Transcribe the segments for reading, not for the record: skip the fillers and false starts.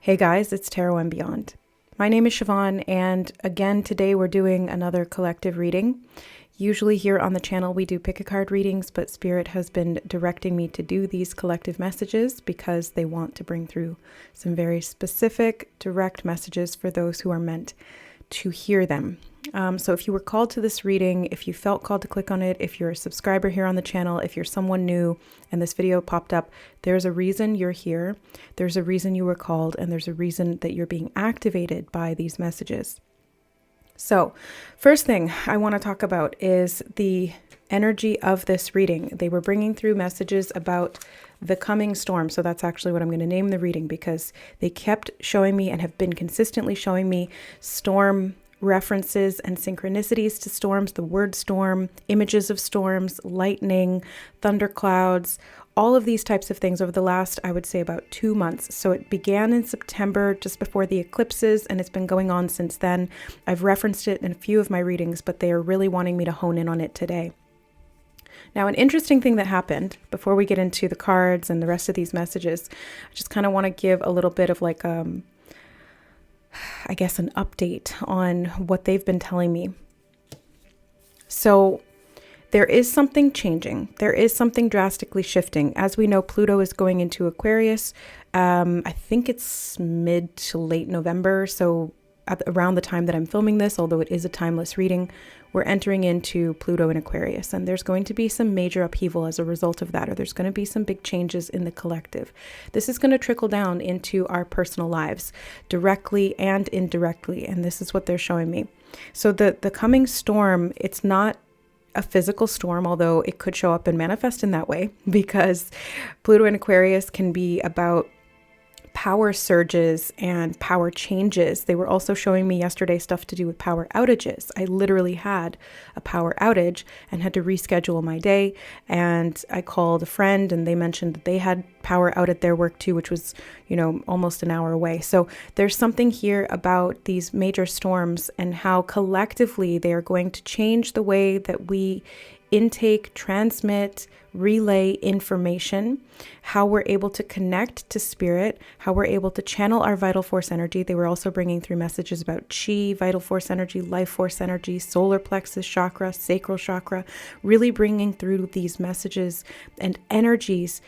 Hey guys, it's Tarot and Beyond. My name is Siobhan, and again today we're doing another collective reading. Usually here on the channel we do pick a card readings, but Spirit has been directing me to do these collective messages because they want to bring through some very specific, direct messages for those who are meant to hear them. So if you were called to this reading, if you felt called to click on it, if you're a subscriber here on the channel, if you're someone new and this video popped up, there's a reason you're here. There's a reason you were called, and there's a reason that you're being activated by these messages. So first thing I want to talk about is the energy of this reading. They were bringing through messages about the coming storm. So that's actually what I'm going to name the reading, because they kept showing me and have been consistently showing me storm references and synchronicities to storms, the word storm, images of storms, lightning, thunderclouds, all of these types of things over the last, I would say, about 2 months. So it began in September, just before the eclipses, and it's been going on since then. I've referenced it in a few of my readings, but they are really wanting me to hone in on it today. Now, an interesting thing that happened before we get into the cards and the rest of these messages, I just kind of want to give a little bit of like, I guess, an update on what they've been telling me. So there is something changing. There is something drastically shifting. As we know, Pluto is going into Aquarius. I think it's mid to late November. So around the time that I'm filming this, although it is a timeless reading, we're entering into Pluto in Aquarius, and there's going to be some major upheaval as a result of that, or there's going to be some big changes in the collective. This is going to trickle down into our personal lives, directly and indirectly, and this is what they're showing me. So the coming storm, it's not a physical storm, although it could show up and manifest in that way, because Pluto in Aquarius can be about power surges and power changes. They were also showing me yesterday stuff to do with power outages. I literally had a power outage and had to reschedule my day. And I called a friend and they mentioned that they had power out at their work too, which was, almost an hour away. So there's something here about these major storms and how collectively they are going to change the way that we intake, transmit, relay information, how we're able to connect to spirit, how we're able to channel our vital force energy. They were also bringing through messages about chi, vital force energy, life force energy, solar plexus chakra, sacral chakra, really bringing through these messages and energies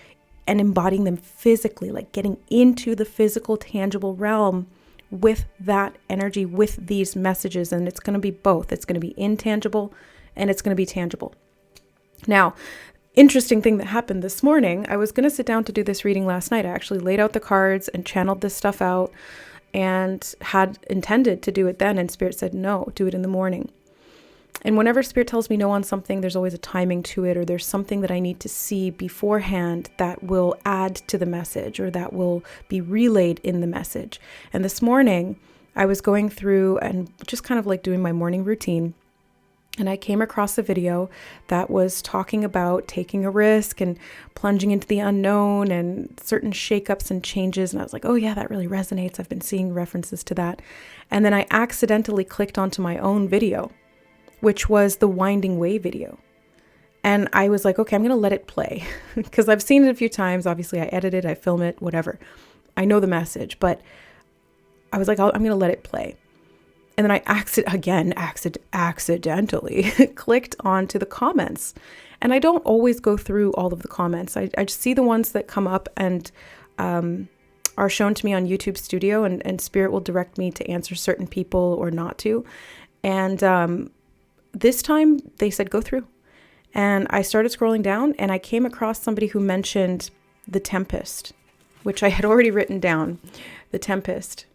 and embodying them physically, like getting into the physical, tangible realm with that energy, with these messages. And it's going to be both. It's going to be intangible and it's going to be tangible. Now, interesting thing that happened this morning, I was going to sit down to do this reading last night. I actually laid out the cards and channeled this stuff out and had intended to do it then. And Spirit said, no, do it in the morning. And whenever Spirit tells me no on something, there's always a timing to it, or there's something that I need to see beforehand that will add to the message or that will be relayed in the message. And this morning I was going through and just kind of like doing my morning routine. And I came across a video that was talking about taking a risk and plunging into the unknown and certain shakeups and changes. And I was like, oh yeah, that really resonates. I've been seeing references to that. And then I accidentally clicked onto my own video, which was the Winding Way video. And I was like, okay, I'm going to let it play because I've seen it a few times. Obviously I edit it, I film it, whatever. I know the message, but I was like, I'm going to let it play. And then I accidentally clicked onto the comments. And I don't always go through all of the comments. I just see the ones that come up and are shown to me on YouTube Studio, and Spirit will direct me to answer certain people or not to. And this time they said, go through. And I started scrolling down and I came across somebody who mentioned the Tempest, which I had already written down, the Tempest.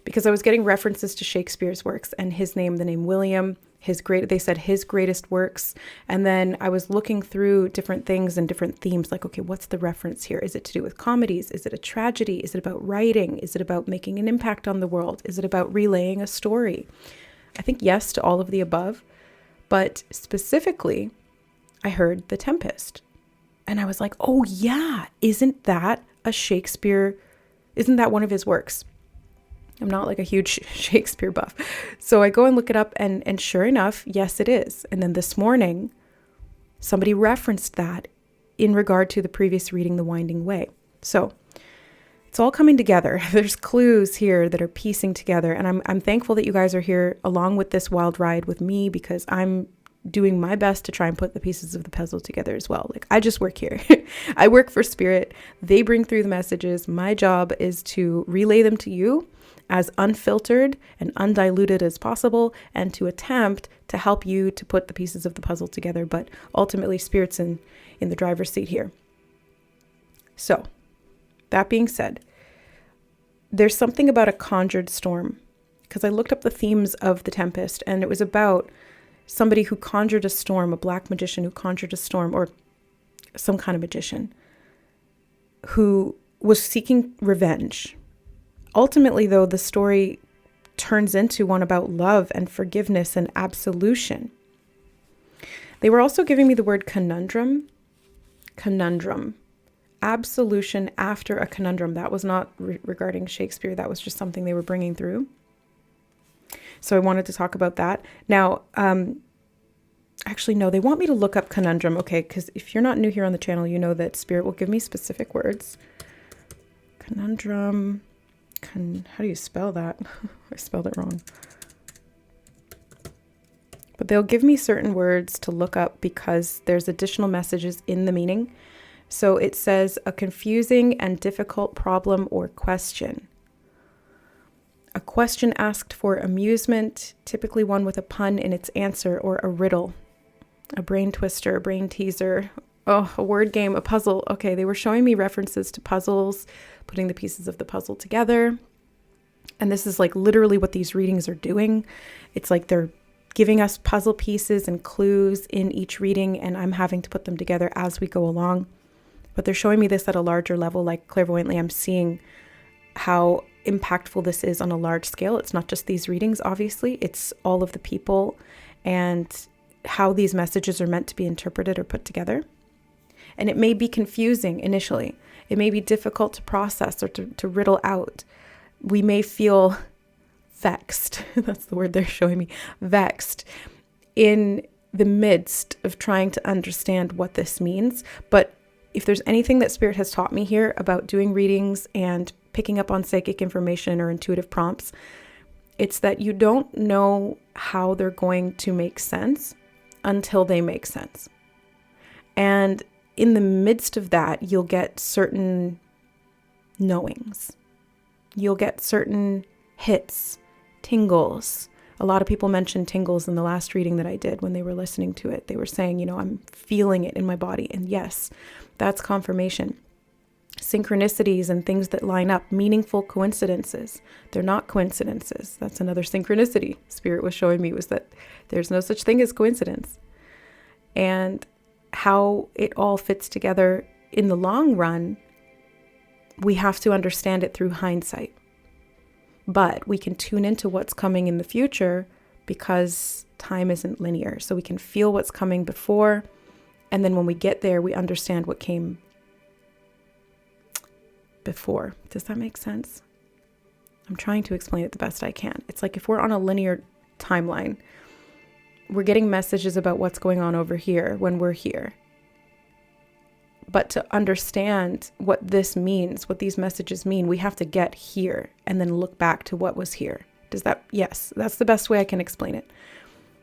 Because I was getting references to Shakespeare's works and his name, the name William, they said his greatest works. And then I was looking through different things and different themes, like, okay, what's the reference here? Is it to do with comedies? Is it a tragedy? Is it about writing? Is it about making an impact on the world? Is it about relaying a story? I think yes to all of the above, but specifically, I heard the Tempest. And I was like, oh yeah, isn't that a Shakespeare? Isn't that one of his works? I'm not like a huge Shakespeare buff. So I go and look it up and sure enough, yes, it is. And then this morning, somebody referenced that in regard to the previous reading, The Winding Way. So it's all coming together. There's clues here that are piecing together. And I'm thankful that you guys are here along with this wild ride with me, because I'm doing my best to try and put the pieces of the puzzle together as well. Like, I just work here. I work for Spirit. They bring through the messages. My job is to relay them to you as unfiltered and undiluted as possible, and to attempt to help you to put the pieces of the puzzle together. But ultimately, Spirit's in the driver's seat here. So, that being said, there's something about a conjured storm, because I looked up the themes of the Tempest, and it was about somebody who conjured a storm, a black magician who conjured a storm, or some kind of magician who was seeking revenge. Ultimately, though, the story turns into one about love and forgiveness and absolution. They were also giving me the word conundrum. Conundrum. Absolution after a conundrum. That was not regarding Shakespeare. That was just something they were bringing through. So I wanted to talk about that. Now, actually, no, they want me to look up conundrum. Okay, because if you're not new here on the channel, you know that Spirit will give me specific words. Conundrum. How do you spell that? I spelled it wrong. But they'll give me certain words to look up because there's additional messages in the meaning. So it says a confusing and difficult problem or question. A question asked for amusement, typically one with a pun in its answer, or a riddle, a brain twister, a brain teaser, a word game, a puzzle. Okay, they were showing me references to puzzles, putting the pieces of the puzzle together. And this is like literally what these readings are doing. It's like they're giving us puzzle pieces and clues in each reading, and I'm having to put them together as we go along. But they're showing me this at a larger level, like clairvoyantly I'm seeing how impactful this is on a large scale. It's not just these readings, obviously. It's all of the people and how these messages are meant to be interpreted or put together. And it may be confusing initially. It may be difficult to process or to riddle out. We may feel vexed. That's the word they're showing me. Vexed in the midst of trying to understand what this means. But if there's anything that Spirit has taught me here about doing readings and picking up on psychic information or intuitive prompts, it's that you don't know how they're going to make sense until they make sense. And in the midst of that, you'll get certain knowings. You'll get certain hits, tingles. A lot of people mentioned tingles in the last reading that I did when they were listening to it. They were saying, I'm feeling it in my body. And yes, that's confirmation. Synchronicities and things that line up, meaningful coincidences. They're not coincidences. That's another synchronicity Spirit was showing me, was that there's no such thing as coincidence. And how it all fits together in the long run, we have to understand it through hindsight. But we can tune into what's coming in the future because time isn't linear. So we can feel what's coming before, and then when we get there, we understand what came before. Does that make sense? I'm trying to explain it the best I can. It's like if we're on a linear timeline, we're getting messages about what's going on over here when we're here. But to understand what this means, what these messages mean, we have to get here and then look back to what was here. Yes, that's the best way I can explain it.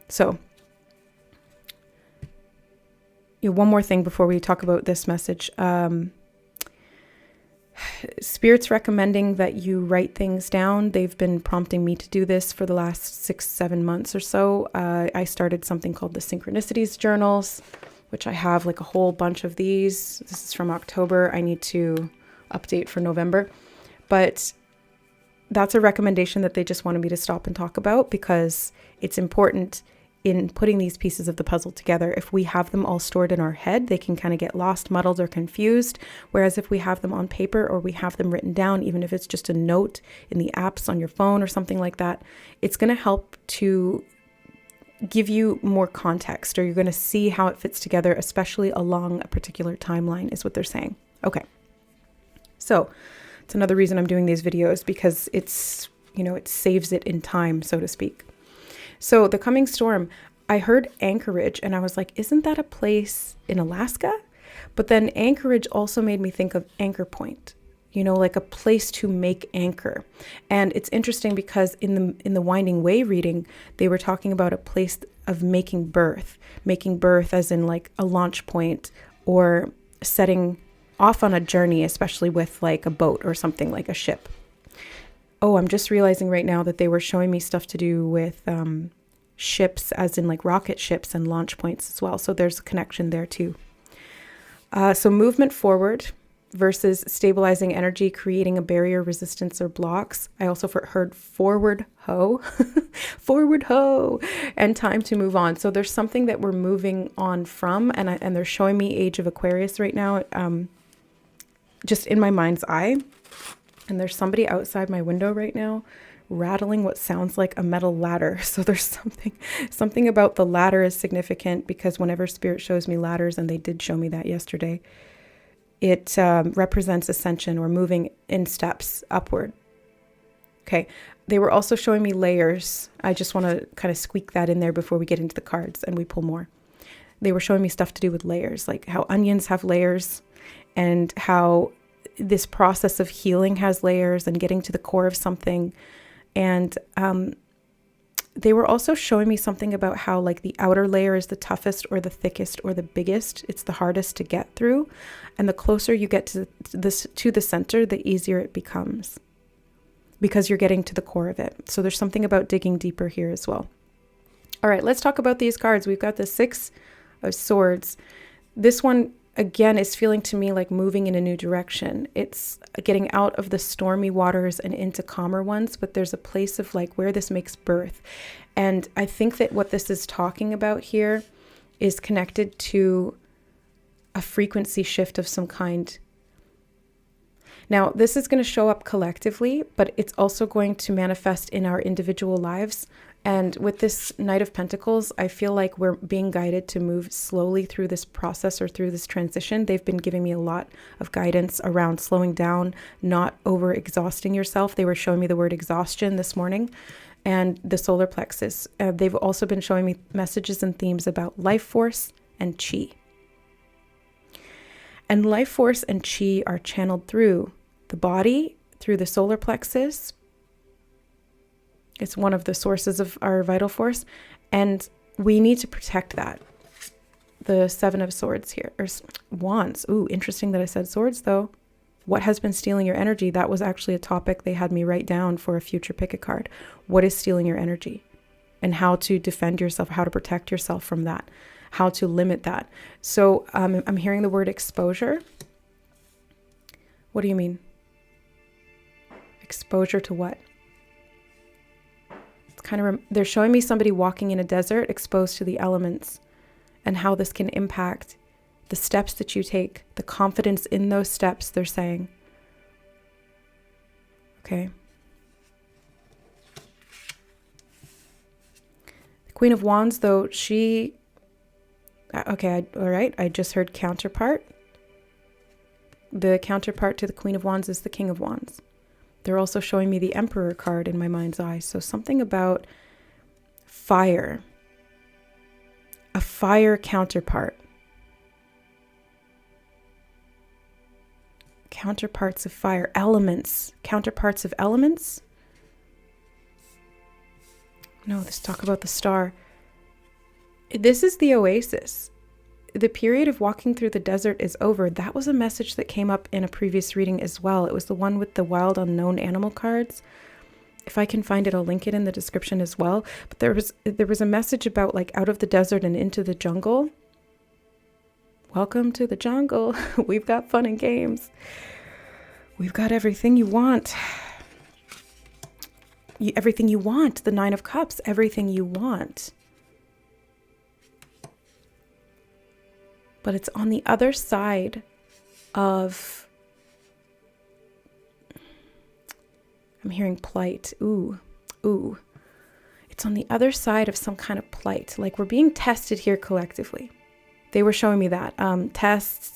So, one more thing before we talk about this message. Spirit's recommending that you write things down. They've been prompting me to do this for the last 6-7 months or so. I started something called the Synchronicities Journals, which I have like a whole bunch of these. This is from October. I need to update for November. But that's a recommendation that they just wanted me to stop and talk about, because it's important in putting these pieces of the puzzle together. If we have them all stored in our head, they can kind of get lost, muddled, or confused. Whereas if we have them on paper, or we have them written down, even if it's just a note in the apps on your phone or something like that, it's going to help to give you more context, or you're going to see how it fits together, especially along a particular timeline, is what they're saying. Okay. So it's another reason I'm doing these videos, because it's, it saves it in time, so to speak. So the coming storm, I heard Anchorage and I was like, isn't that a place in Alaska? But then Anchorage also made me think of Anchor Point. like a place to make anchor. And it's interesting because in the Winding Way reading, they were talking about a place of making birth as in like a launch point or setting off on a journey, especially with like a boat or something like a ship. Oh, I'm just realizing right now that they were showing me stuff to do with ships, as in like rocket ships and launch points as well. So there's a connection there too. So movement forward versus stabilizing energy, creating a barrier, resistance, or blocks. I also heard forward ho, forward ho, and time to move on. So there's something that we're moving on from, and they're showing me Age of Aquarius right now, just in my mind's eye. And there's somebody outside my window right now rattling what sounds like a metal ladder. So there's something about the ladder is significant, because whenever Spirit shows me ladders, and they did show me that yesterday, it represents ascension or moving in steps upward. Okay. They were also showing me layers. I just want to kind of squeak that in there before we get into the cards and we pull more. They were showing me stuff to do with layers, like how onions have layers, and how this process of healing has layers and getting to the core of something. And they were also showing me something about how like the outer layer is the toughest or the thickest or the biggest. It's the hardest to get through. And the closer you get to the center, the easier it becomes, because you're getting to the core of it. So there's something about digging deeper here as well. All right, let's talk about these cards. We've got the Six of Swords. This one, again, is feeling to me like moving in a new direction. It's getting out of the stormy waters and into calmer ones, but there's a place of like where this makes birth. And I think that what this is talking about here is connected to a frequency shift of some kind. Now, this is going to show up collectively, but it's also going to manifest in our individual lives. And with this Knight of Pentacles, I feel like we're being guided to move slowly through this process or through this transition. They've been giving me a lot of guidance around slowing down, not over exhausting yourself. They were showing me the word exhaustion this morning, and the solar plexus. They've also been showing me messages and themes about life force and chi. And life force and chi are channeled through the body, through the solar plexus. It's one of the sources of our vital force, and we need to protect that. The Seven of Swords here, or Wands. Ooh, interesting that I said swords though. What has been stealing your energy? That was actually a topic they had me write down for a future pick a card. What is stealing your energy? And how to defend yourself, how to protect yourself from that, how to limit that. So I'm hearing the word exposure. What do you mean? Exposure to what? They're showing me somebody walking in a desert exposed to the elements, and how this can impact the steps that you take, the confidence in those steps, they're saying. Okay. The Queen of Wands, though, all right, I just heard counterpart. The counterpart to the Queen of Wands is the King of Wands. They're also showing me the Emperor card in my mind's eye. So something about fire. A fire counterpart. Counterparts of fire. Elements. Counterparts of elements. No, let's talk about the star. This is the oasis. The period of walking through the desert is over. That was a message that came up in a previous reading as well. It was the one with the wild unknown animal cards. If I can find it, I'll link it in the description as well. But there was a message about like out of the desert and into the jungle. Welcome to the jungle. We've got fun and games. We've got everything you want. Everything you want. The Nine of Cups. Everything you want. But it's on the other side of, I'm hearing plight. Ooh. It's on the other side of some kind of plight. Like we're being tested here collectively. They were showing me that.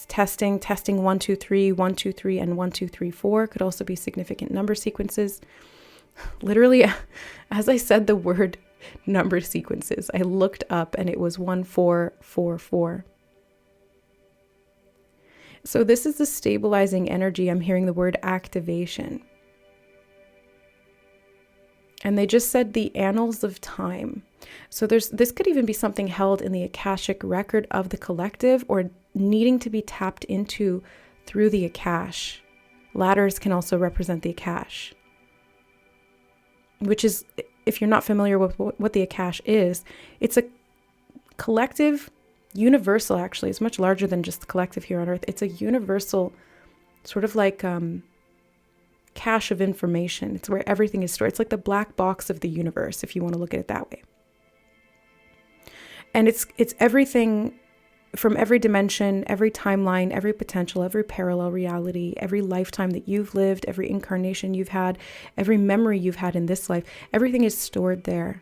Testing 1, 2, 3, 1, 2, 3, and 1, 2, 3, 4 could also be significant number sequences. Literally, as I said the word number sequences, I looked up and it was 1, 4, 4, 4. So this is the stabilizing energy. I'm hearing the word activation. And they just said the annals of time. So this could even be something held in the Akashic record of the collective, or needing to be tapped into through the Akash. Ladders can also represent the Akash, which is, if you're not familiar with what the Akash is, it's a collective, universal, actually. It's much larger than just the collective here on Earth. It's a universal, sort of like cache of information. It's where everything is stored. It's like the black box of the universe, if you want to look at it that way. And it's everything from every dimension, every timeline, every potential, every parallel reality, every lifetime that you've lived, every incarnation you've had, every memory you've had in this life. Everything is stored there.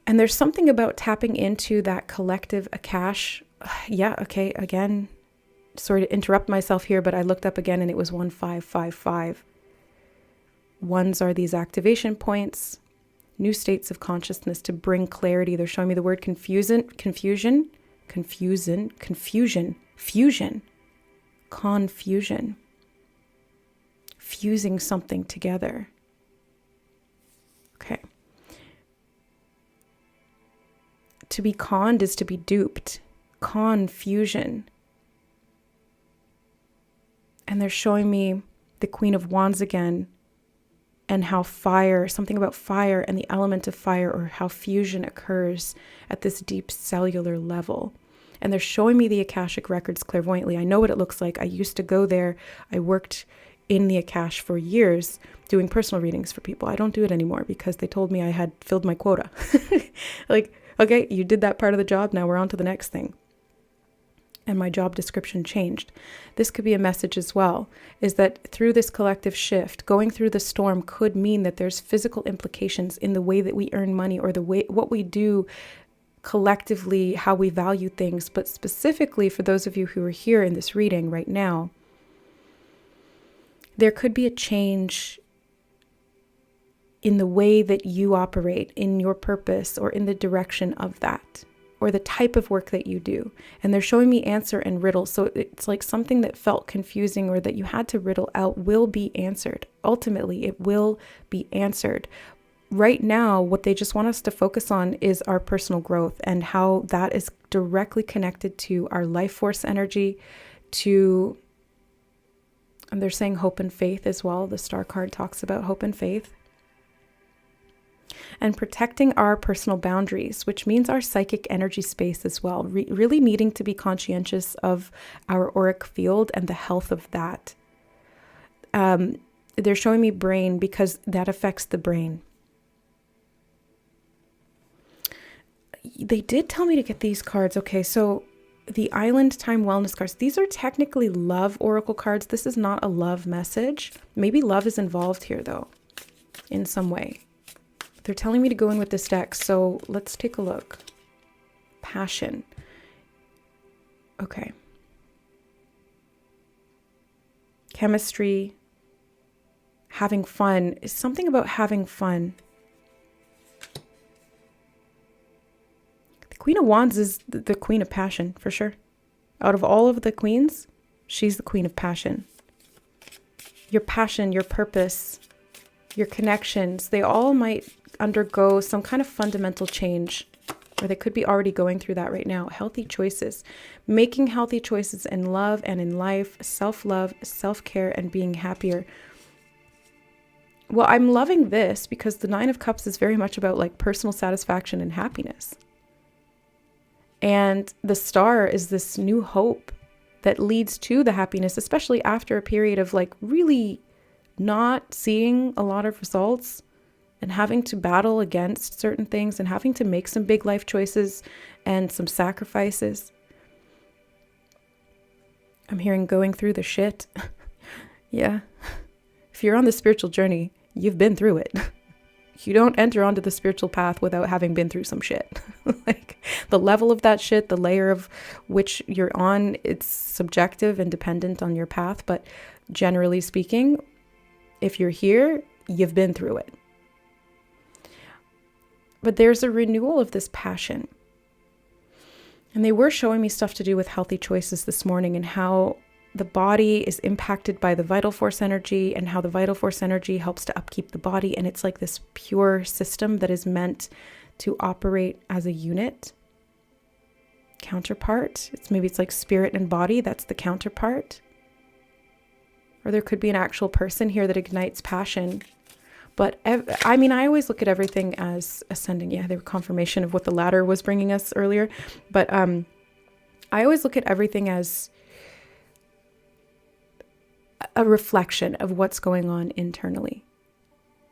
And there's something about tapping into that collective Akash. Yeah, okay, again, sorry to interrupt myself here, but I looked up again and it was 1555. Ones are these activation points, new states of consciousness to bring clarity. They're showing me the word confusion, fusing something together. Okay. To be conned is to be duped. Confusion. And they're showing me the Queen of Wands again, and how fire, something about fire and the element of fire, or how fusion occurs at this deep cellular level. And they're showing me the Akashic records clairvoyantly. I know what it looks like. I used to go there. I worked in the Akash for years doing personal readings for people. I don't do it anymore because they told me I had filled my quota. Like, okay, you did that part of the job. Now we're on to the next thing. And my job description changed. This could be a message as well, is that through this collective shift, going through the storm could mean that there's physical implications in the way that we earn money, or the way what we do collectively, how we value things. But specifically for those of you who are here in this reading right now, there could be a change in the way that you operate, in your purpose, or in the direction of that, or the type of work that you do. And they're showing me answer and riddle. So it's like something that felt confusing or that you had to riddle out will be answered. Ultimately, it will be answered. Right now, what they just want us to focus on is our personal growth, and how that is directly connected to our life force energy, to, and they're saying hope and faith as well. The star card talks about hope and faith. And protecting our personal boundaries, which means our psychic energy space as well. Really needing to be conscientious of our auric field and the health of that. They're showing me brain because that affects the brain. They did tell me to get these cards. Okay, so the Island Time Wellness cards. These are technically love oracle cards. This is not a love message. Maybe love is involved here though, in some way. They're telling me to go in with this deck, so let's take a look. Passion. Okay. Chemistry. Having fun. Something about having fun. The Queen of Wands is the Queen of Passion, for sure. Out of all of the queens, she's the Queen of Passion. Your passion, your purpose, your connections, they all might undergo some kind of fundamental change, or they could be already going through that right now. Healthy choices, making healthy choices in love and in life, self-love, self-care, and being happier. Well, I'm loving this because the Nine of Cups is very much about like personal satisfaction and happiness. And the star is this new hope that leads to the happiness, especially after a period of like really not seeing a lot of results, and having to battle against certain things, and having to make some big life choices and some sacrifices. I'm hearing going through the shit. Yeah. If you're on the spiritual journey, you've been through it. You don't enter onto the spiritual path without having been through some shit. Like the level of that shit, the layer of which you're on, it's subjective and dependent on your path. But generally speaking, if you're here, you've been through it. But there's a renewal of this passion. And they were showing me stuff to do with healthy choices this morning and how the body is impacted by the vital force energy and how the vital force energy helps to upkeep the body. And it's like this pure system that is meant to operate as a unit. Counterpart. Maybe it's like spirit and body. That's the counterpart. Or there could be an actual person here that ignites passion. But I mean, I always look at everything as ascending. Yeah, they were confirmation of what the ladder was bringing us earlier. But I always look at everything as a reflection of what's going on internally.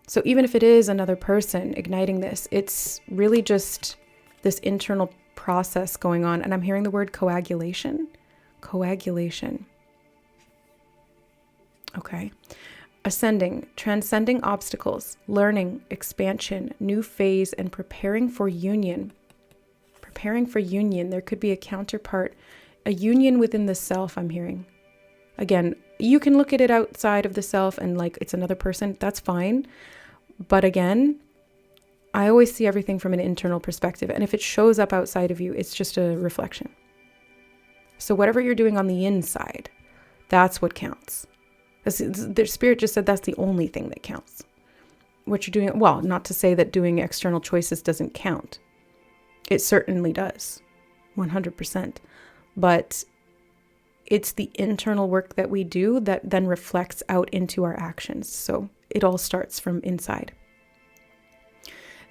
So even if it is another person igniting this, it's really just this internal process going on. And I'm hearing the word coagulation. Coagulation. Okay. Ascending, transcending obstacles, learning, expansion, new phase, and preparing for union. Preparing for union. There could be a counterpart, a union within the self, I'm hearing. Again, you can look at it outside of the self and like it's another person. That's fine. But again, I always see everything from an internal perspective. And if it shows up outside of you, it's just a reflection. So whatever you're doing on the inside, that's what counts. Their spirit just said that's the only thing that counts. What you're doing, well, not to say that doing external choices doesn't count. It certainly does, 100%. But it's the internal work that we do that then reflects out into our actions. So it all starts from inside.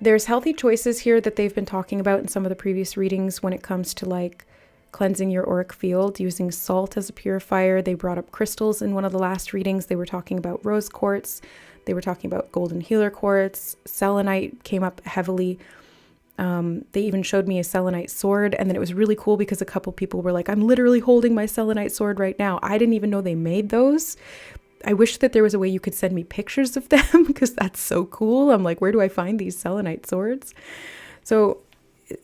There's healthy choices here that they've been talking about in some of the previous readings when it comes to like cleansing your auric field, using salt as a purifier. They brought up crystals in one of the last readings. They were talking about rose quartz. They were talking about golden healer quartz. Selenite came up heavily. They even showed me a selenite sword. And then it was really cool because a couple people were like, I'm literally holding my selenite sword right now. I didn't even know they made those. I wish that there was a way you could send me pictures of them because that's so cool. I'm like, where do I find these selenite swords? So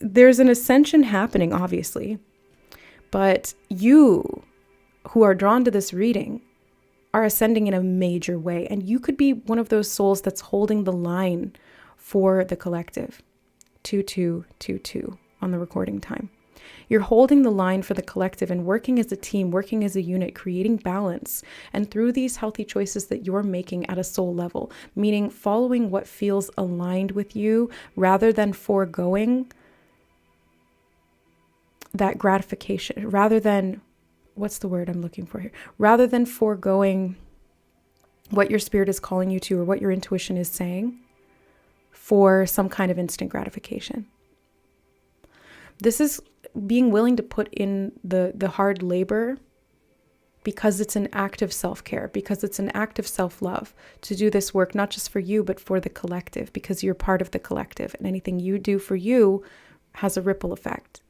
there's an ascension happening, obviously. But you who are drawn to this reading are ascending in a major way. And you could be one of those souls that's holding the line for the collective. 2222 on the recording time. You're holding the line for the collective and working as a team, working as a unit, creating balance. And through these healthy choices that you're making at a soul level, meaning following what feels aligned with you rather than foregoing that gratification, rather than, what's the word I'm looking for here? Rather than foregoing what your spirit is calling you to or what your intuition is saying for some kind of instant gratification. This is being willing to put in the hard labor because it's an act of self-care, because it's an act of self-love to do this work, not just for you, but for the collective, because you're part of the collective. And anything you do for you has a ripple effect.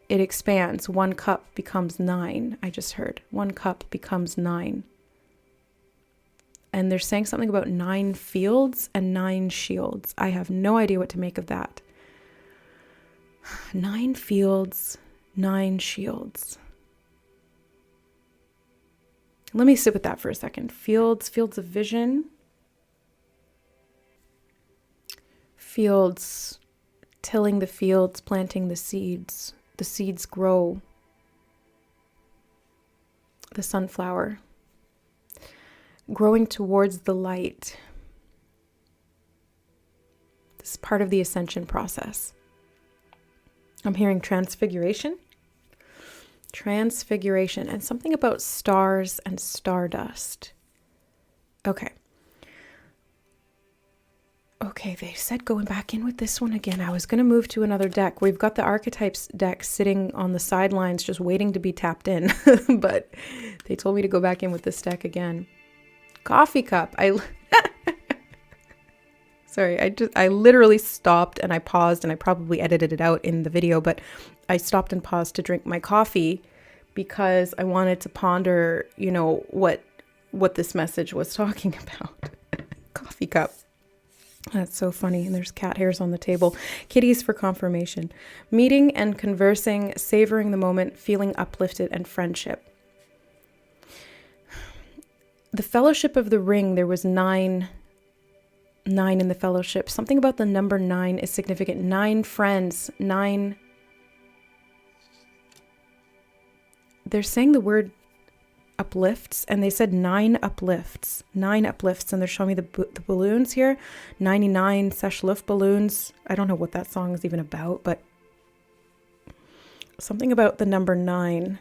It expands. 1 cup becomes 9. I just heard 1 cup becomes 9. And they're saying something about 9 fields and 9 shields. I have no idea what to make of that. 9 fields, 9 shields. Let me sit with that for a second. Fields of vision. Fields, tilling the fields, planting the seeds. The seeds grow. The sunflower. Growing towards the light. This is part of the ascension process. I'm hearing transfiguration. Transfiguration and something about stars and stardust. Okay, they said going back in with this one again. I was going to move to another deck. We've got the archetypes deck sitting on the sidelines just waiting to be tapped in. But they told me to go back in with this deck again. Coffee cup. Sorry, I literally stopped and I paused, and I probably edited it out in the video, but I stopped and paused to drink my coffee because I wanted to ponder, what this message was talking about. Coffee cup. That's so funny. And there's cat hairs on the table. Kitties for confirmation. Meeting and conversing, savoring the moment, feeling uplifted, and friendship. The Fellowship of the Ring, there was 9 in the fellowship. Something about the number 9 is significant. 9 friends, 9 they're saying the word uplifts, and they said 9 uplifts, and they're showing me the balloons here, 99 Luft balloons. I don't know what that song is even about, but something about the number 9.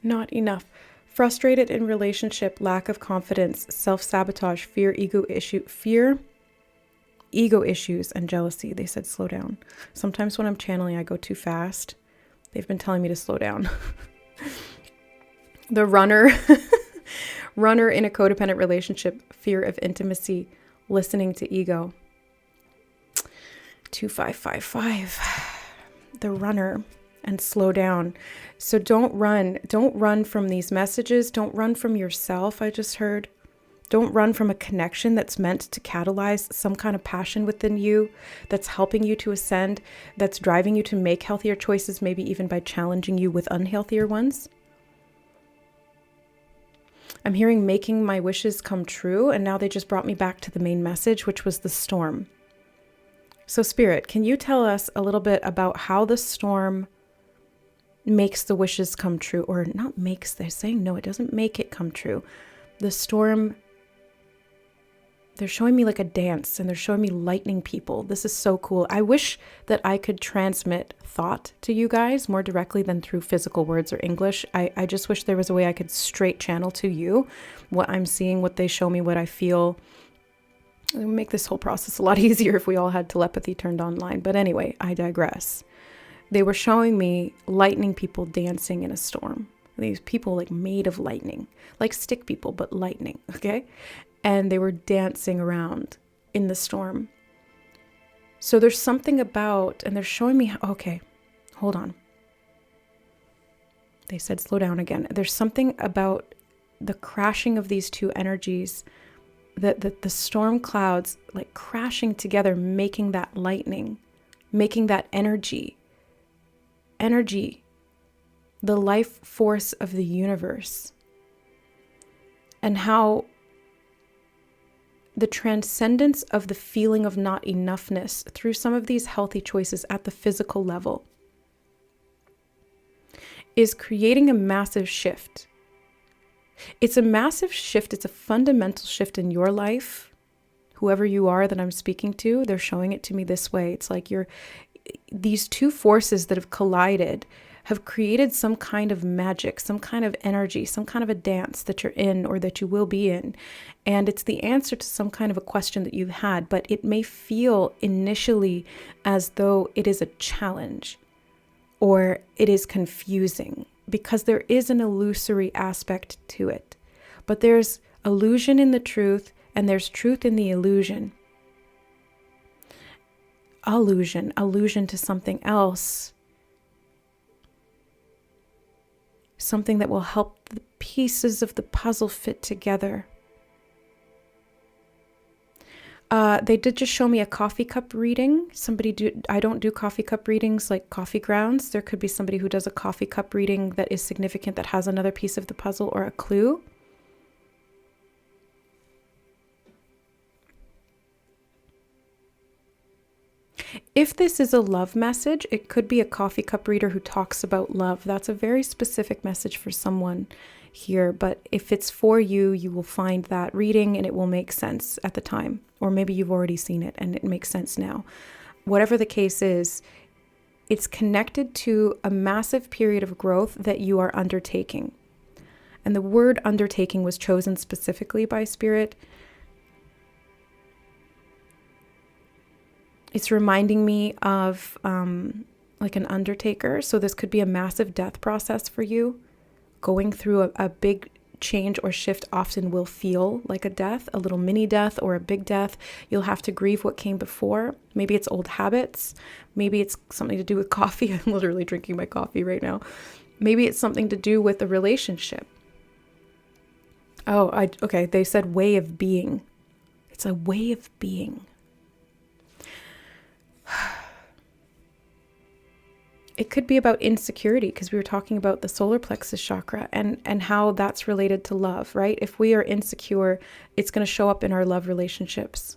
Not enough. Frustrated in relationship, lack of confidence, self-sabotage, fear, ego issues, and jealousy. They said slow down. Sometimes when I'm channeling, I go too fast. They've been telling me to slow down. The runner, runner in a codependent relationship, fear of intimacy, listening to ego. 2555. The runner, and slow down. So don't run from these messages. Don't run from yourself. I just heard. Don't run from a connection that's meant to catalyze some kind of passion within you, that's helping you to ascend, that's driving you to make healthier choices, maybe even by challenging you with unhealthier ones. I'm hearing making my wishes come true, and now they just brought me back to the main message, which was the storm. So Spirit, can you tell us a little bit about how the storm makes the wishes come true? Or not makes, they're saying no, it doesn't make it come true. The storm, they're showing me like a dance, and they're showing me lightning people. This is so cool. I wish that I could transmit thought to you guys more directly than through physical words or English. I just wish there was a way I could straight channel to you what I'm seeing, what they show me, what I feel. It would make this whole process a lot easier if we all had telepathy turned online. But anyway, I digress. They were showing me lightning people dancing in a storm. These people like made of lightning, like stick people, but lightning, okay? And they were dancing around in the storm. So there's something about, and they're showing me, okay, hold on. They said slow down again. There's something about the crashing of these two energies, that the storm clouds like crashing together, making that lightning, making that energy, the life force of the universe, and how the transcendence of the feeling of not enoughness through some of these healthy choices at the physical level is creating a massive shift. It's a massive shift. It's a fundamental shift in your life. Whoever you are that I'm speaking to, they're showing it to me this way. It's like these two forces that have collided have created some kind of magic, some kind of energy, some kind of a dance that you're in or that you will be in. And it's the answer to some kind of a question that you've had, but it may feel initially as though it is a challenge or it is confusing, because there is an illusory aspect to it. But there's illusion in the truth, and there's truth in the illusion. Allusion to something else. Something that will help the pieces of the puzzle fit together. They did just show me a coffee cup reading. I don't do coffee cup readings like coffee grounds. There could be somebody who does a coffee cup reading that is significant, that has another piece of the puzzle or a clue. If this is a love message, it could be a coffee cup reader who talks about love. That's a very specific message for someone here. But if it's for you, you will find that reading and it will make sense at the time. Or maybe you've already seen it and it makes sense now. Whatever the case is, it's connected to a massive period of growth that you are undertaking. And the word undertaking was chosen specifically by Spirit. It's reminding me of like an undertaker. So this could be a massive death process for you. Going through a big change or shift often will feel like a death, a little mini death or a big death. You'll have to grieve what came before. Maybe it's old habits. Maybe it's something to do with coffee. I'm literally drinking my coffee right now. Maybe it's something to do with a relationship. Okay. They said way of being. It's a way of being. It could be about insecurity, because we were talking about the solar plexus chakra and how that's related to love, right? If we are insecure, it's going to show up in our love relationships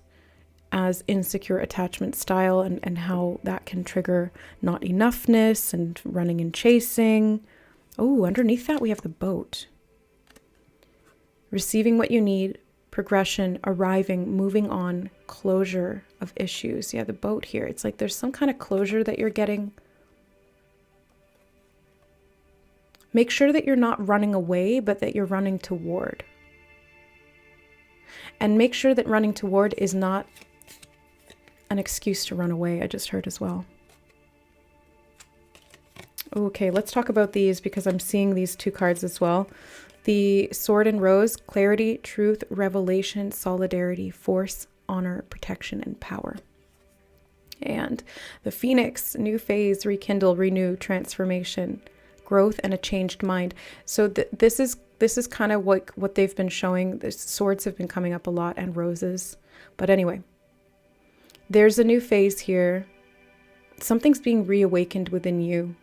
as insecure attachment style, and how that can trigger not enoughness and running and chasing, Oh, underneath that we have the boat. Receiving what you need, progression, arriving, moving on, closure of issues. Yeah, the boat here. It's like there's some kind of closure that you're getting. Make sure that you're not running away, but that you're running toward. And make sure that running toward is not an excuse to run away, I just heard as well. Okay, let's talk about these because I'm seeing these two cards as well. The Sword and Rose, clarity, truth, revelation, solidarity, force, honor, protection, and power. And the Phoenix, new phase, rekindle, renew, transformation, growth, and a changed mind. So this is kind of what they've been showing. The swords have been coming up a lot, and roses. But anyway, there's a new phase here. Something's being reawakened within you,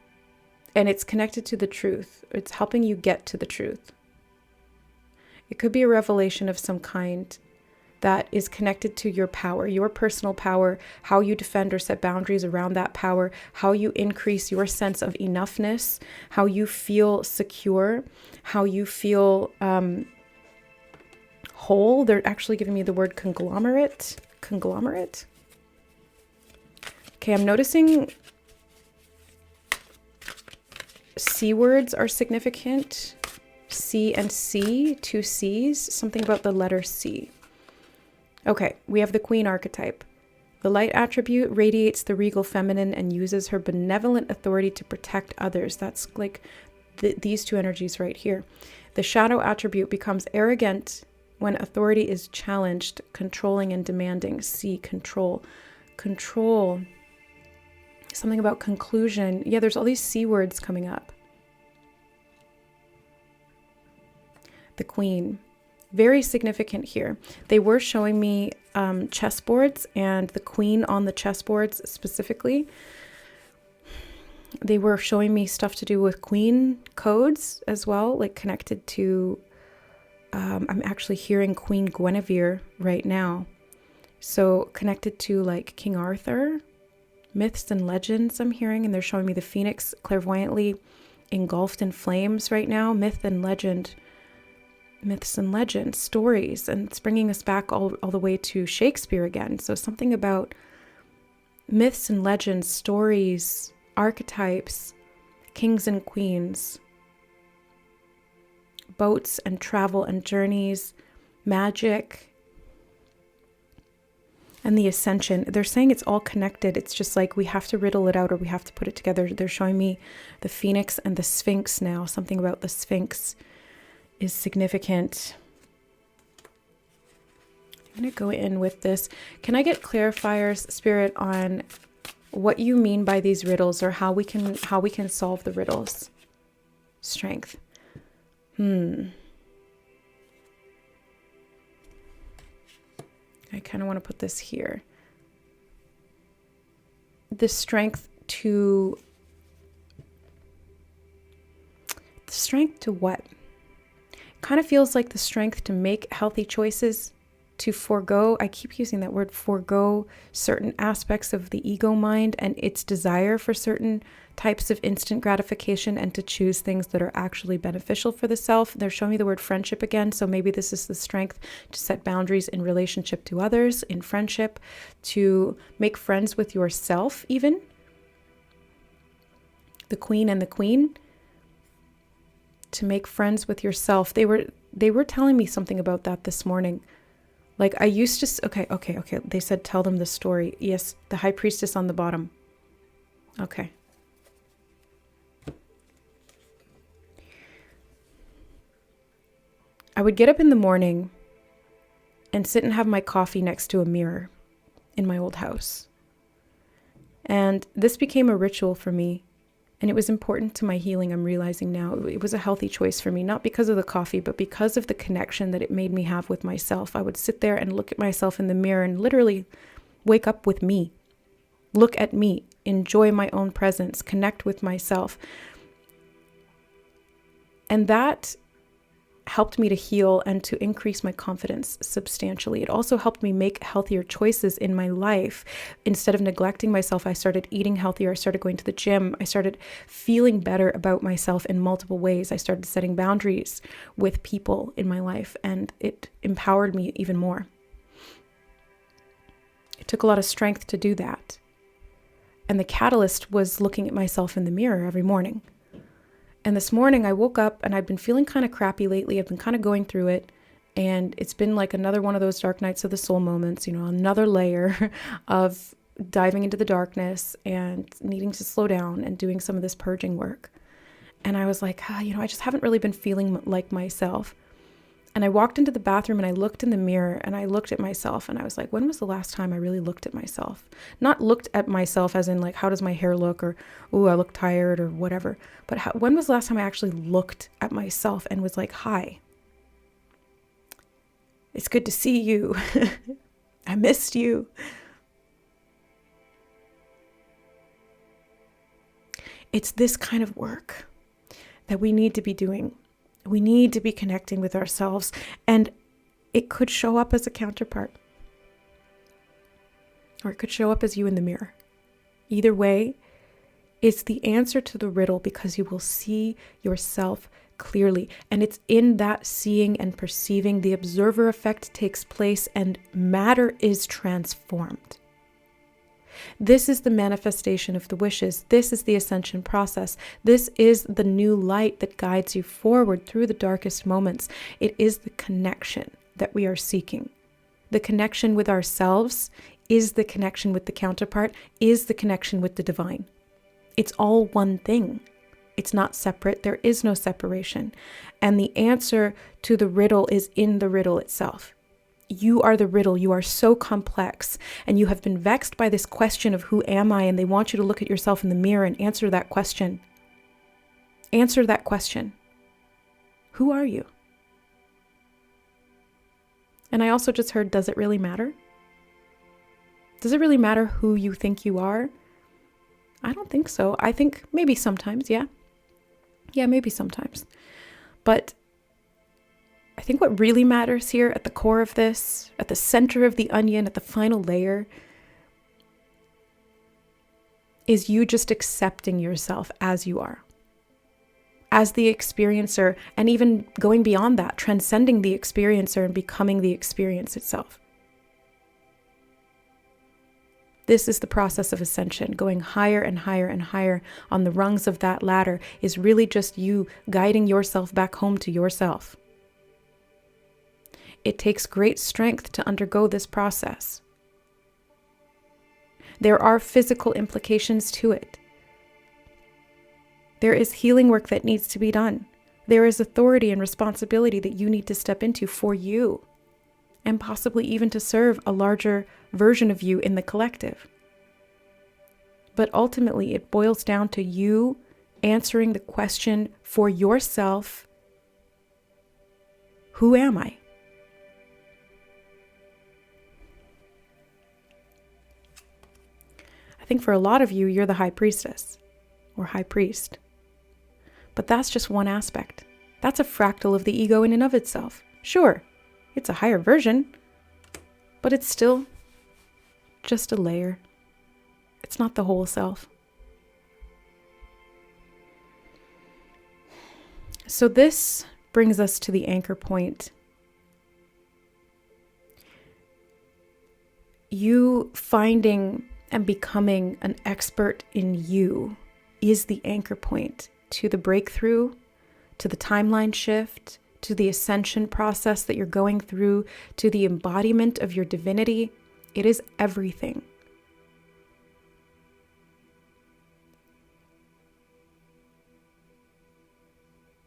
and it's connected to the truth. It's helping you get to the truth. It could be a revelation of some kind that is connected to your power, your personal power, how you defend or set boundaries around that power, how you increase your sense of enoughness, how you feel secure, how you feel whole. They're actually giving me the word conglomerate. Conglomerate. Okay, I'm noticing C words are significant. C and C, two C's, something about the letter C. Okay, we have the Queen archetype. The light attribute radiates the regal feminine and uses her benevolent authority to protect others. That's like these two energies right here. The shadow attribute becomes arrogant when authority is challenged, controlling and demanding. C, control. Control. Something about conclusion. Yeah, there's all these C words coming up. The Queen, very significant here. They were showing me chessboards and the Queen on the chessboards specifically. They were showing me stuff to do with Queen codes as well, like connected to, I'm actually hearing Queen Guinevere right now. So connected to like King Arthur, myths and legends I'm hearing, and they're showing me the Phoenix clairvoyantly engulfed in flames right now, myth and legend. Myths and legends, stories, and it's bringing us back all the way to Shakespeare again. So something about myths and legends, stories, archetypes, kings and queens, boats and travel and journeys, magic, and the Ascension. They're saying it's all connected. It's just like we have to riddle it out or we have to put it together. They're showing me the Phoenix and the Sphinx now. Something about the Sphinx is significant. I'm going to go in with this. Can I get clarifiers, Spirit, on what you mean by these riddles or how we can solve the riddles? Strength. I kind of want to put this here. The strength to what? Kind of feels like the strength to make healthy choices, to forego, I keep using that word, forego certain aspects of the ego mind and its desire for certain types of instant gratification and to choose things that are actually beneficial for the self. They're showing me the word friendship again. So maybe this is the strength to set boundaries in relationship to others, in friendship, to make friends with yourself even. The Queen and the Queen. To make friends with yourself. They were telling me something about that this morning. Like I used to, okay. They said, tell them the story. Yes, the High Priestess on the bottom. Okay. I would get up in the morning and sit and have my coffee next to a mirror in my old house. And this became a ritual for me. And it was important to my healing, I'm realizing now. It was a healthy choice for me, not because of the coffee, but because of the connection that it made me have with myself. I would sit there and look at myself in the mirror and literally wake up with me. Look at me, enjoy my own presence, connect with myself. And that helped me to heal and to increase my confidence substantially. It also helped me make healthier choices in my life. Instead of neglecting myself, I started eating healthier. I started going to the gym. I started feeling better about myself in multiple ways. I started setting boundaries with people in my life, and it empowered me even more. It took a lot of strength to do that. And the catalyst was looking at myself in the mirror every morning. And this morning I woke up and I've been feeling kind of crappy lately. I've been kind of going through it. And it's been like another one of those dark nights of the soul moments, another layer of diving into the darkness and needing to slow down and doing some of this purging work. And I was like, I just haven't really been feeling like myself. And I walked into the bathroom and I looked in the mirror and I looked at myself and I was like, when was the last time I really looked at myself? Not looked at myself as in like, how does my hair look, or, ooh, I look tired or whatever. But when was the last time I actually looked at myself and was like, hi, it's good to see you. I missed you. It's this kind of work that we need to be doing. We need to be connecting with ourselves, and it could show up as a counterpart, or it could show up as you in the mirror. Either way, it's the answer to the riddle, because you will see yourself clearly. And it's in that seeing and perceiving the observer effect takes place and matter is transformed. This is the manifestation of the wishes. This is the ascension process. This is the new light that guides you forward through the darkest moments. It is the connection that we are seeking. The connection with ourselves is the connection with the counterpart, is the connection with the divine. It's all one thing. It's not separate. There is no separation. And the answer to the riddle is in the riddle itself. You are the riddle. You are so complex, and you have been vexed by this question of who am I? And they want you to look at yourself in the mirror and answer that question. Answer that question. Who are you? And I also just heard, does it really matter? Does it really matter who you think you are? I don't think so. I think maybe sometimes, yeah. Yeah, maybe sometimes. But I think what really matters here at the core of this, at the center of the onion, at the final layer, is you just accepting yourself as you are, as the experiencer, and even going beyond that, transcending the experiencer and becoming the experience itself. This is the process of ascension. Going higher and higher and higher on the rungs of that ladder is really just you guiding yourself back home to yourself. It takes great strength to undergo this process. There are physical implications to it. There is healing work that needs to be done. There is authority and responsibility that you need to step into for you, and possibly even to serve a larger version of you in the collective. But ultimately, it boils down to you answering the question for yourself, who am I? I think for a lot of you, you're the high priestess or high priest. But that's just one aspect. That's a fractal of the ego in and of itself. Sure, it's a higher version, but it's still just a layer. It's not the whole self. So this brings us to the anchor point. You finding and becoming an expert in you is the anchor point to the breakthrough, to the timeline shift, to the ascension process that you're going through, to the embodiment of your divinity. It is everything.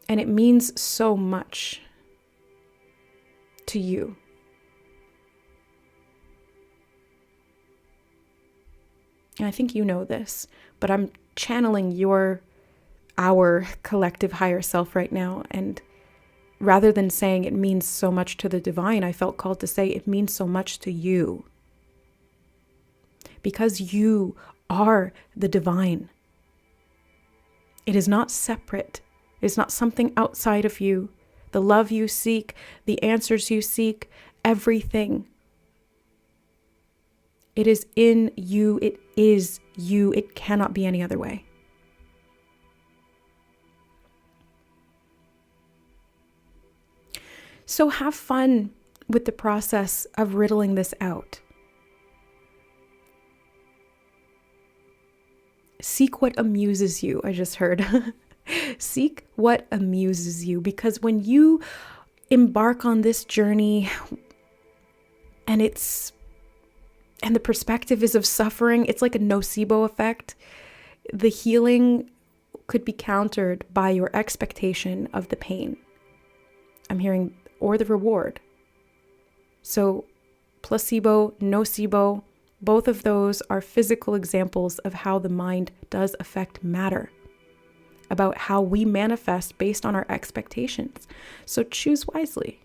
And it means so much to you. And I think you know this, but I'm channeling our collective higher self right now. And rather than saying it means so much to the divine, I felt called to say it means so much to you. Because you are the divine. It is not separate. It is not something outside of you the love you seek, the answers you seek, everything. It is in you. It is you. It cannot be any other way. So have fun with the process of riddling this out. Seek what amuses you, I just heard. Seek what amuses you, because when you embark on this journey and the perspective is of suffering, it's like a nocebo effect. The healing could be countered by your expectation of the pain. I'm hearing, or the reward. So placebo, nocebo, both of those are physical examples of how the mind does affect matter, about how we manifest based on our expectations. So choose wisely.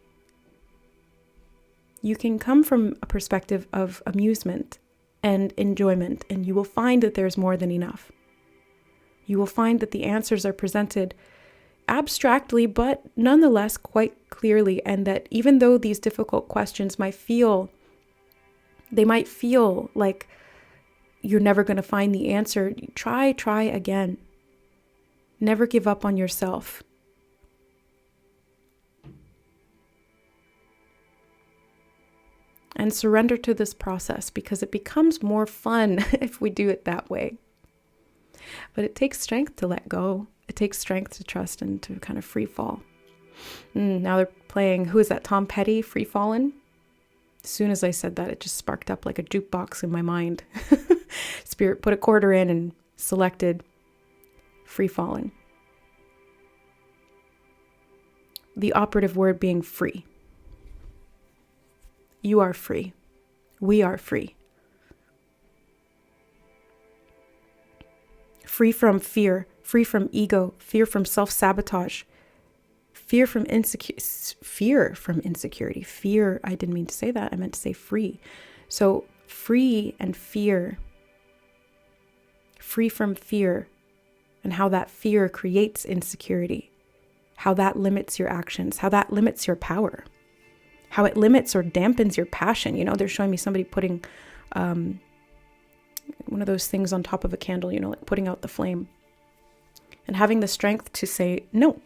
You can come from a perspective of amusement and enjoyment, and you will find that there's more than enough. You will find that the answers are presented abstractly, but nonetheless quite clearly, and that even though these difficult questions might feel like you're never going to find the answer, try again. Never give up on yourself. And surrender to this process, because it becomes more fun if we do it that way. But it takes strength to let go. It takes strength to trust and to kind of free fall. Now they're playing, who is that? Tom Petty, Free Fallin'? As soon as I said that, it just sparked up like a jukebox in my mind. Spirit put a quarter in and selected Free Fallin'. The operative word being free. You are free. We are free. Free from fear, free from ego, fear from self-sabotage, fear from insecurity. Fear, I didn't mean to say that. I meant to say free. So free and fear. Free from fear, and how that fear creates insecurity. How that limits your actions, how that limits your power, how it limits or dampens your passion. You know, they're showing me somebody putting one of those things on top of a candle, you know, like putting out the flame, and having the strength to say, no, I'm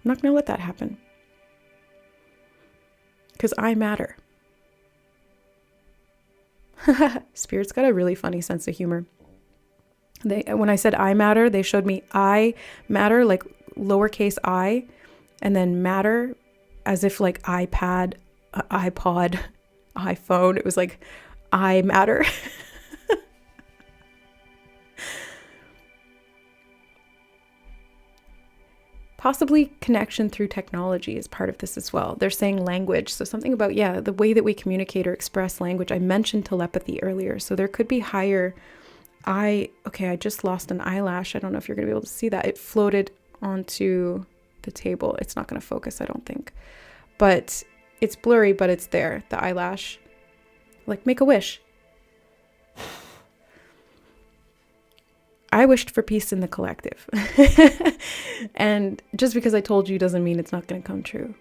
not going to let that happen, because I matter. Spirit's got a really funny sense of humor. When I said I matter, they showed me I matter, like lowercase I, and then matter as if like iPad, iPod, iPhone. It was like I matter. Possibly connection through technology is part of this as well. They're saying language. So something about, the way that we communicate or express language. I mentioned telepathy earlier. So there could be higher I just lost an eyelash. I don't know if you're going to be able to see that. It floated onto the table. It's not going to focus, I don't think. But it's blurry, but it's there. The eyelash. Like, make a wish. I wished for peace in the collective. And just because I told you doesn't mean it's not going to come true.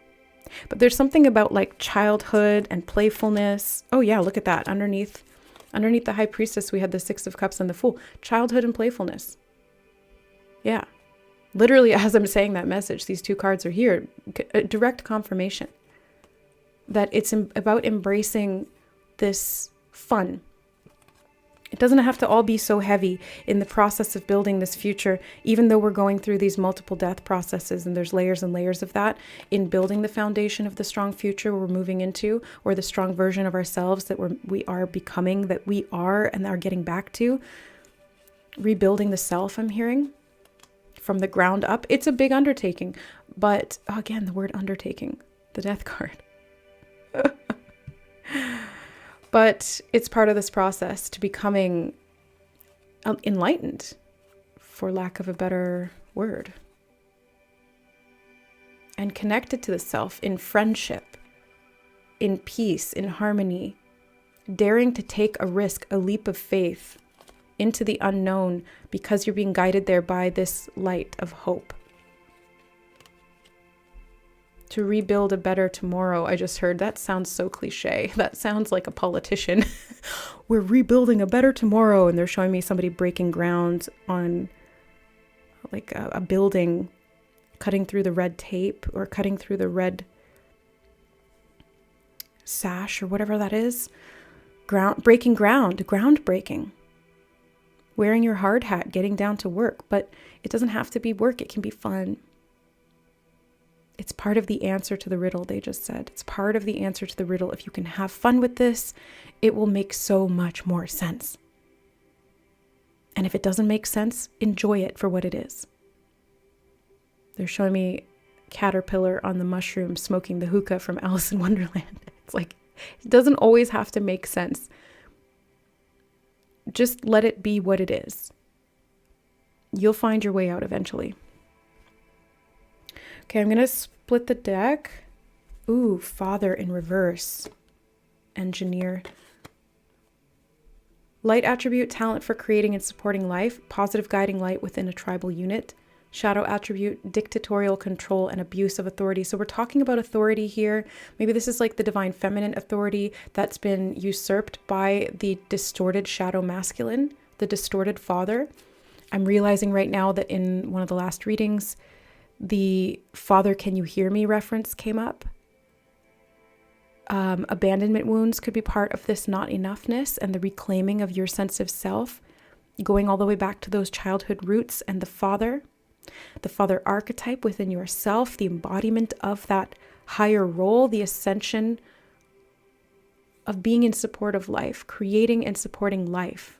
But there's something about like childhood and playfulness. Oh yeah, look at that. Underneath the High Priestess, we had the Six of Cups and the Fool. Childhood and playfulness. Yeah. Literally, as I'm saying that message, these two cards are here. A direct confirmation that it's about embracing this fun. It doesn't have to all be so heavy in the process of building this future, even though we're going through these multiple death processes, and there's layers and layers of that in building the foundation of the strong future we're moving into, or the strong version of ourselves that we are becoming, that we are and are getting back to. Rebuilding the self, I'm hearing, from the ground up. It's a big undertaking, but again, the word undertaking, the death card. But it's part of this process to becoming enlightened, for lack of a better word, and connected to the self in friendship, in peace, in harmony, daring to take a risk, a leap of faith into the unknown, because you're being guided there by this light of hope. To rebuild a better tomorrow. I just heard that sounds so cliche. That sounds like a politician. We're rebuilding a better tomorrow. And they're showing me somebody breaking ground on like a building, cutting through the red tape or cutting through the red sash or whatever that is. Breaking ground, groundbreaking. Wearing your hard hat, getting down to work. But it doesn't have to be work. It can be fun. It's part of the answer to the riddle, they just said. It's part of the answer to the riddle. If you can have fun with this, it will make so much more sense. And if it doesn't make sense, enjoy it for what it is. They're showing me caterpillar on the mushroom smoking the hookah from Alice in Wonderland. It's like, it doesn't always have to make sense. Just let it be what it is. You'll find your way out eventually. Okay, I'm going to split the deck. Ooh, Father in reverse. Engineer. Light attribute, talent for creating and supporting life. Positive guiding light within a tribal unit. Shadow attribute, dictatorial control and abuse of authority. So we're talking about authority here. Maybe this is like the divine feminine authority that's been usurped by the distorted shadow masculine, the distorted father. I'm realizing right now that in one of the last readings, the Father, can you hear me reference came up. Abandonment wounds could be part of this not enoughness and the reclaiming of your sense of self, going all the way back to those childhood roots and the Father archetype within yourself, the embodiment of that higher role, the ascension of being in support of life, creating and supporting life.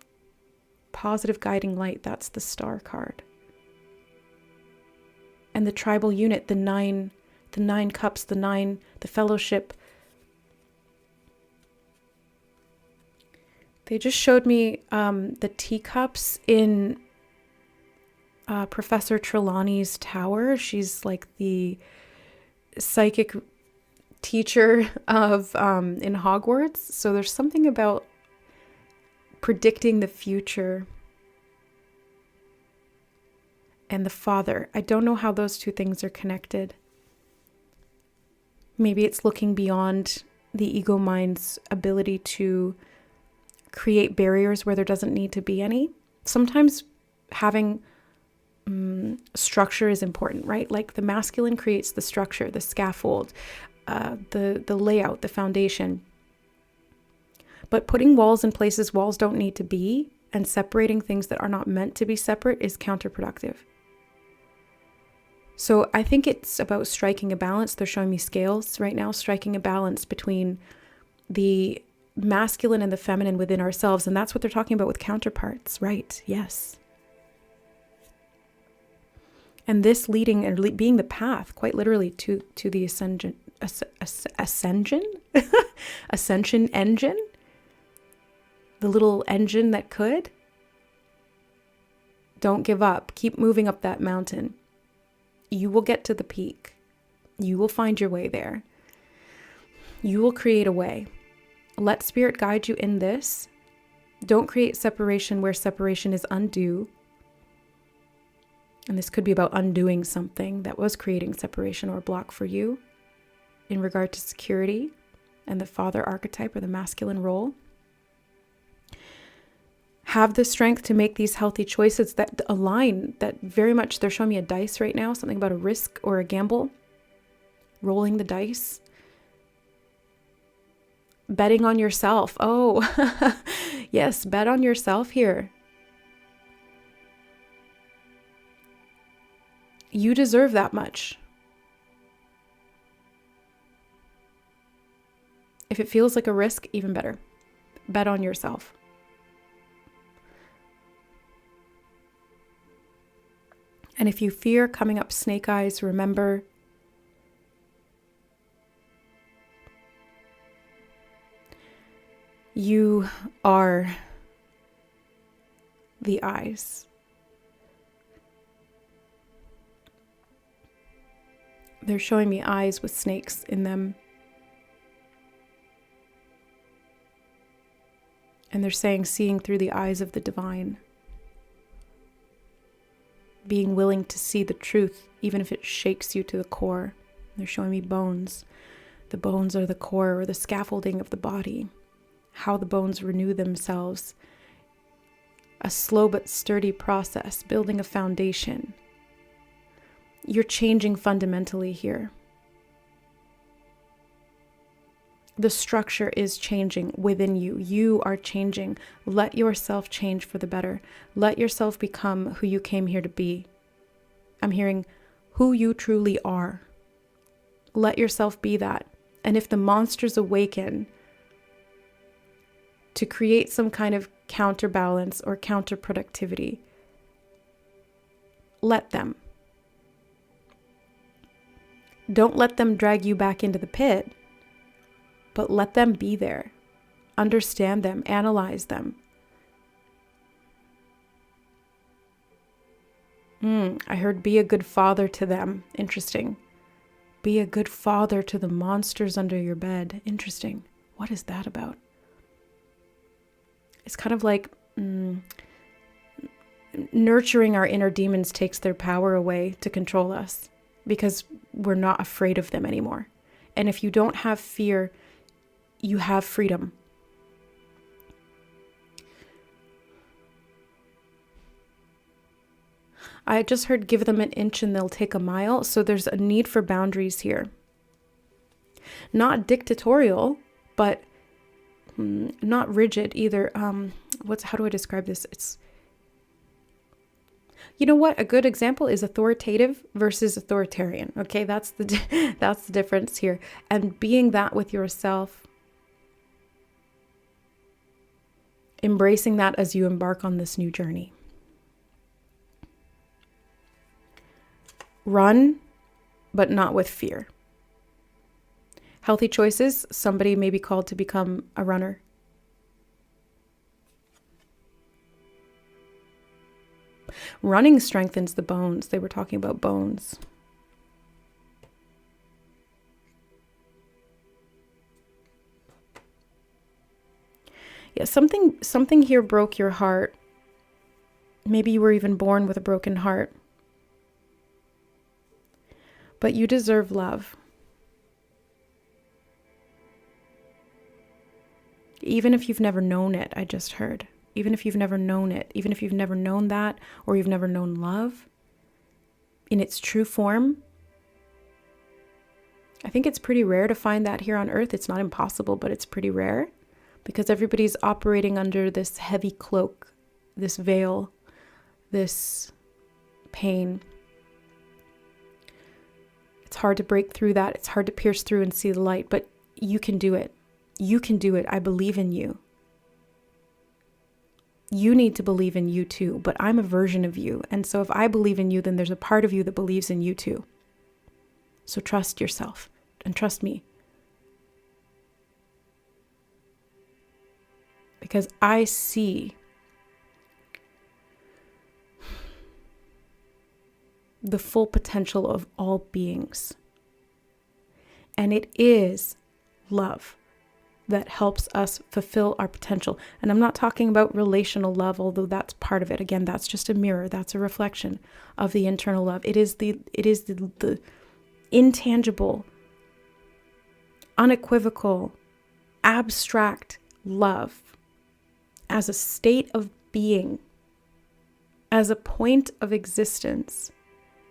Positive guiding light, that's the Star card. And the tribal unit, the nine cups, the fellowship. They just showed me the teacups in Professor Trelawney's tower. She's like the psychic teacher of in Hogwarts. So there's something about predicting the future. And the Father. I don't know how those two things are connected. Maybe it's looking beyond the ego mind's ability to create barriers where there doesn't need to be any. Sometimes having structure is important, right? Like the masculine creates the structure, the scaffold, the layout, the foundation. But putting walls in places walls don't need to be and separating things that are not meant to be separate is counterproductive. So I think it's about striking a balance. They're showing me scales right now, striking a balance between the masculine and the feminine within ourselves. And that's what they're talking about with counterparts, right? Yes. And this leading and being the path, quite literally, to the ascension engine, the little engine that could. Don't give up. Keep moving up that mountain. You will get to the peak. You will find your way there. You will create a way. Let Spirit guide you in this. Don't create separation where separation is undue. And this could be about undoing something that was creating separation or block for you in regard to security and the Father archetype or the masculine role. Have the strength to make these healthy choices that align, that very much, they're showing me a dice right now, something about a risk or a gamble, rolling the dice, betting on yourself. Oh, yes, bet on yourself here. You deserve that much. If it feels like a risk, even better. Bet on yourself. And if you fear coming up snake eyes, remember you are the eyes. They're showing me eyes with snakes in them. And they're saying seeing through the eyes of the divine. Being willing to see the truth, even if it shakes you to the core. They're showing me bones. The bones are the core or the scaffolding of the body. How the bones renew themselves. A slow but sturdy process, building a foundation. You're changing fundamentally here. The structure is changing within you. You are changing. Let yourself change for the better. Let yourself become who you came here to be. I'm hearing who you truly are. Let yourself be that. And if the monsters awaken to create some kind of counterbalance or counterproductivity, let them. Don't let them drag you back into the pit, but let them be there. Understand them, analyze them. I heard be a good father to them. Interesting. Be a good father to the monsters under your bed. Interesting. What is that about? It's kind of like nurturing our inner demons takes their power away to control us because we're not afraid of them anymore. And if you don't have fear, you have freedom. I just heard give them an inch and they'll take a mile. So there's a need for boundaries here. Not dictatorial, but not rigid either. How do I describe this? You know what? A good example is authoritative versus authoritarian. Okay, that's the difference here. And being that with yourself, embracing that as you embark on this new journey. Run, but not with fear. Healthy choices, somebody may be called to become a runner. Running strengthens the bones. They were talking about bones. Yeah, something here broke your heart. Maybe you were even born with a broken heart. But you deserve love. Even if you've never known it, I just heard. Even if you've never known it, even if you've never known that, or you've never known love in its true form. I think it's pretty rare to find that here on Earth. It's not impossible, but it's pretty rare because everybody's operating under this heavy cloak, this veil, this pain. It's hard to break through that. It's hard to pierce through and see the light, but you can do it. You can do it. I believe in you. You need to believe in you too, but I'm a version of you. And so if I believe in you, then there's a part of you that believes in you too. So trust yourself and trust me. Because I see the full potential of all beings. And it is love that helps us fulfill our potential. And I'm not talking about relational love, although that's part of it. Again, that's just a mirror. That's a reflection of the internal love. It is the intangible, unequivocal, abstract love as a state of being, as a point of existence.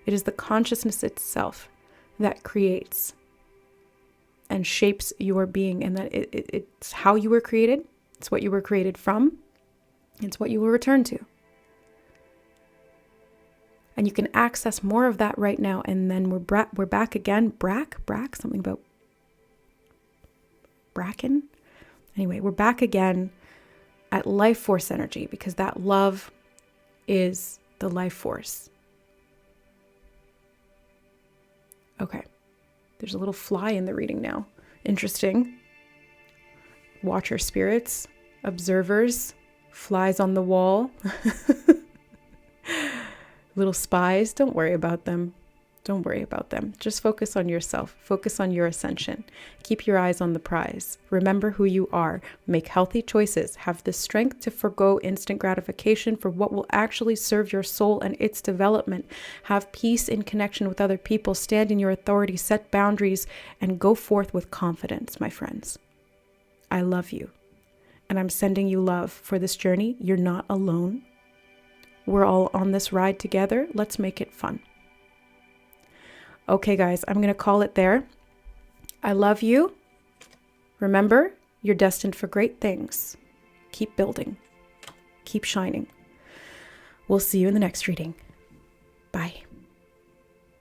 It is the consciousness itself that creates and shapes your being, and that it's how you were created. It's what you were created from. It's what you will return to. And you can access more of that right now. And then we're back again. Something about bracken. Anyway, we're back again at life force energy, because that love is the life force. Okay. There's a little fly in the reading now. Interesting. Watcher spirits, observers, flies on the wall. Little spies, don't worry about them. Don't worry about them. Just focus on yourself. Focus on your ascension. Keep your eyes on the prize. Remember who you are. Make healthy choices. Have the strength to forgo instant gratification for what will actually serve your soul and its development. Have peace in connection with other people. Stand in your authority. Set boundaries and go forth with confidence, my friends. I love you. And I'm sending you love for this journey. You're not alone. We're all on this ride together. Let's make it fun. Okay, guys, I'm going to call it there. I love you. Remember, you're destined for great things. Keep building. Keep shining. We'll see you in the next reading.